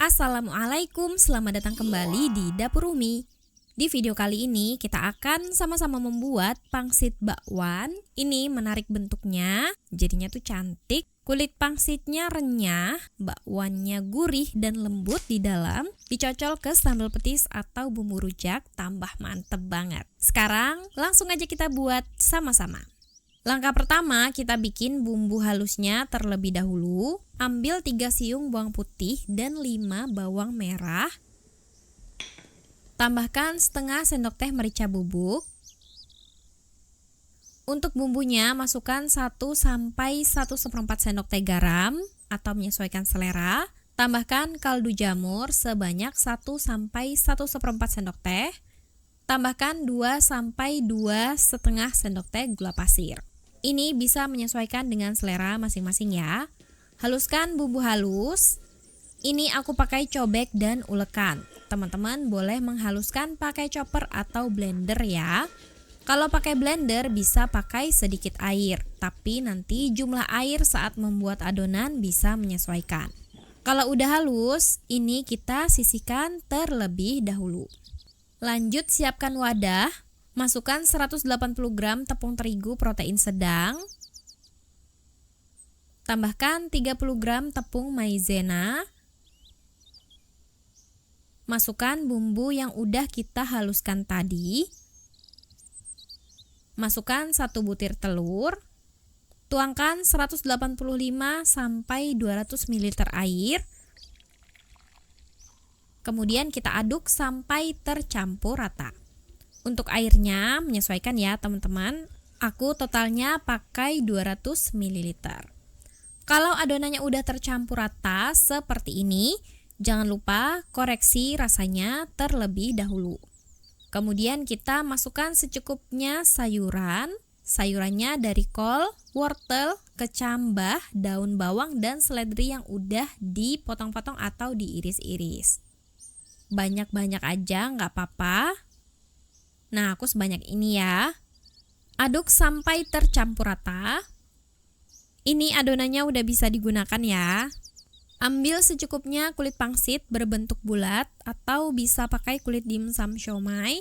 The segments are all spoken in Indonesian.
Assalamualaikum, selamat datang kembali di Dapur Umi. Di video kali ini kita akan sama-sama membuat pangsit bakwan. Ini menarik bentuknya, jadinya tuh cantik. Kulit pangsitnya renyah, bakwannya gurih dan lembut di dalam. Dicocol ke sambal petis atau bumbu rujak, tambah mantep banget. Sekarang langsung aja kita buat sama-sama. Langkah pertama, kita bikin bumbu halusnya terlebih dahulu. Ambil 3 siung bawang putih dan 5 bawang merah. Tambahkan setengah sendok teh merica bubuk. Untuk bumbunya, masukkan 1 sampai 1/4 sendok teh garam atau menyesuaikan selera. Tambahkan kaldu jamur sebanyak 1 sampai 1/4 sendok teh. Tambahkan 2 sampai 2,5 sendok teh gula pasir. Ini bisa menyesuaikan dengan selera masing-masing ya. Haluskan bumbu halus. Ini aku pakai cobek dan ulekan. Teman-teman boleh menghaluskan pakai chopper atau blender ya. Kalau pakai blender bisa pakai sedikit air, tapi nanti jumlah air saat membuat adonan bisa menyesuaikan. Kalau udah halus, ini kita sisihkan terlebih dahulu. Lanjut siapkan wadah. Masukkan 180 gram tepung terigu protein sedang. Tambahkan 30 gram tepung maizena. Masukkan bumbu yang udah kita haluskan tadi. Masukkan 1 butir telur. Tuangkan 185 sampai 200 ml air. Kemudian kita aduk sampai tercampur rata. Untuk airnya menyesuaikan ya teman-teman. Aku totalnya pakai 200 ml. Kalau adonannya udah tercampur rata seperti ini, jangan lupa koreksi rasanya terlebih dahulu. Kemudian kita masukkan secukupnya sayuran. Sayurannya dari kol, wortel, kecambah, daun bawang, dan seledri yang udah dipotong-potong atau diiris-iris. Banyak-banyak aja nggak apa-apa. Nah, aku sebanyak ini ya. Aduk sampai tercampur rata. Ini adonannya udah bisa digunakan ya. Ambil secukupnya kulit pangsit berbentuk bulat atau bisa pakai kulit dimsum siomay.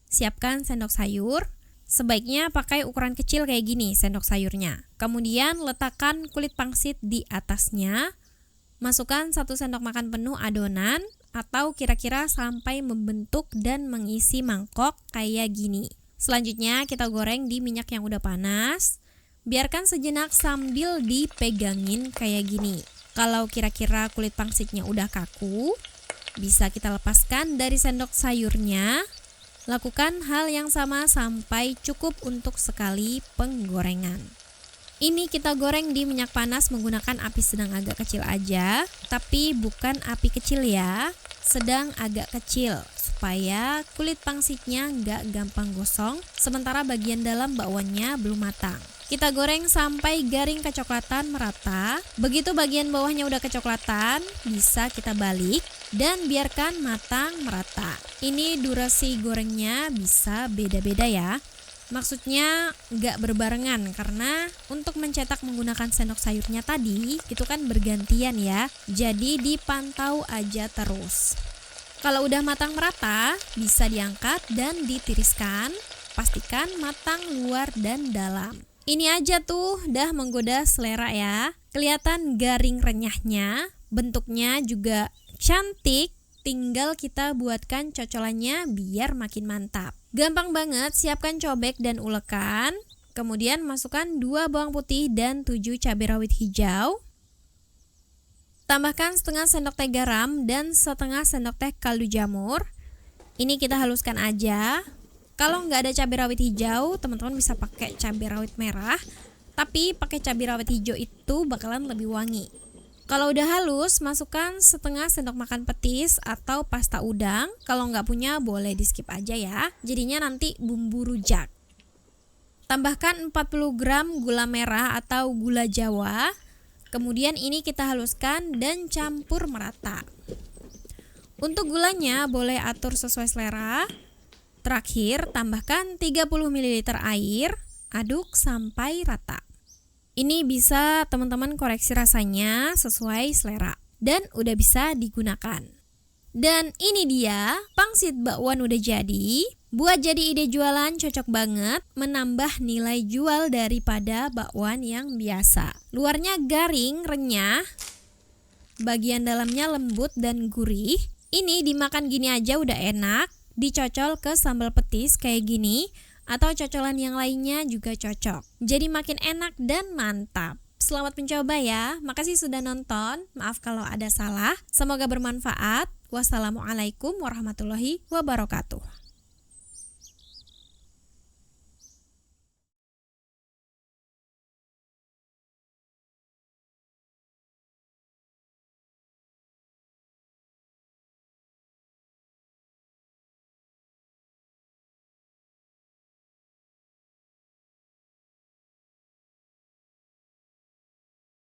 Siapkan sendok sayur. Sebaiknya pakai ukuran kecil kayak gini sendok sayurnya. Kemudian letakkan kulit pangsit di atasnya. Masukkan 1 sendok makan penuh adonan atau kira-kira sampai membentuk dan mengisi mangkok kayak gini. Selanjutnya kita goreng di minyak yang udah panas. Biarkan sejenak sambil dipegangin kayak gini. Kalau kira-kira kulit pangsitnya udah kaku, bisa kita lepaskan dari sendok sayurnya. Lakukan hal yang sama sampai cukup untuk sekali penggorengan. Ini kita goreng di minyak panas menggunakan api sedang agak kecil aja, tapi bukan api kecil ya, sedang agak kecil supaya kulit pangsitnya nggak gampang gosong, sementara bagian dalam bakwannya belum matang. Kita goreng sampai garing kecoklatan merata. Begitu bagian bawahnya udah kecoklatan, bisa kita balik dan biarkan matang merata. Ini durasi gorengnya bisa beda-beda ya. Maksudnya nggak berbarengan karena untuk mencetak menggunakan sendok sayurnya tadi itu kan bergantian ya. Jadi dipantau aja terus. Kalau udah matang merata, bisa diangkat dan ditiriskan. Pastikan matang luar dan dalam. Ini aja tuh dah menggoda selera ya. Kelihatan garing renyahnya, bentuknya juga cantik. Tinggal kita buatkan cocolannya biar makin mantap. Gampang banget, siapkan cobek dan ulekan. Kemudian masukkan 2 bawang putih dan 7 cabai rawit hijau. Tambahkan setengah sendok teh garam dan setengah sendok teh kaldu jamur. Ini kita haluskan aja. Kalau nggak ada cabai rawit hijau, teman-teman bisa pakai cabai rawit merah. Tapi pakai cabai rawit hijau itu bakalan lebih wangi. Kalau udah halus, masukkan setengah sendok makan petis atau pasta udang. Kalau nggak punya, boleh di skip aja ya. Jadinya nanti bumbu rujak. Tambahkan 40 gram gula merah atau gula jawa. Kemudian ini kita haluskan dan campur merata. Untuk gulanya boleh atur sesuai selera. Terakhir, tambahkan 30 ml air. Aduk sampai rata. Ini bisa teman-teman koreksi rasanya sesuai selera. dan udah bisa digunakan. Dan ini dia, pangsit bakwan udah jadi. Buat jadi ide jualan cocok banget, menambah nilai jual daripada bakwan yang biasa. Luarnya garing, renyah, bagian dalamnya lembut dan gurih. Ini dimakan gini aja udah enak, dicocol ke sambal petis kayak gini, atau cocolan yang lainnya juga cocok. Jadi makin enak dan mantap. Selamat mencoba ya. Makasih sudah nonton. Maaf kalau ada salah. Semoga bermanfaat. Wassalamualaikum warahmatullahi wabarakatuh.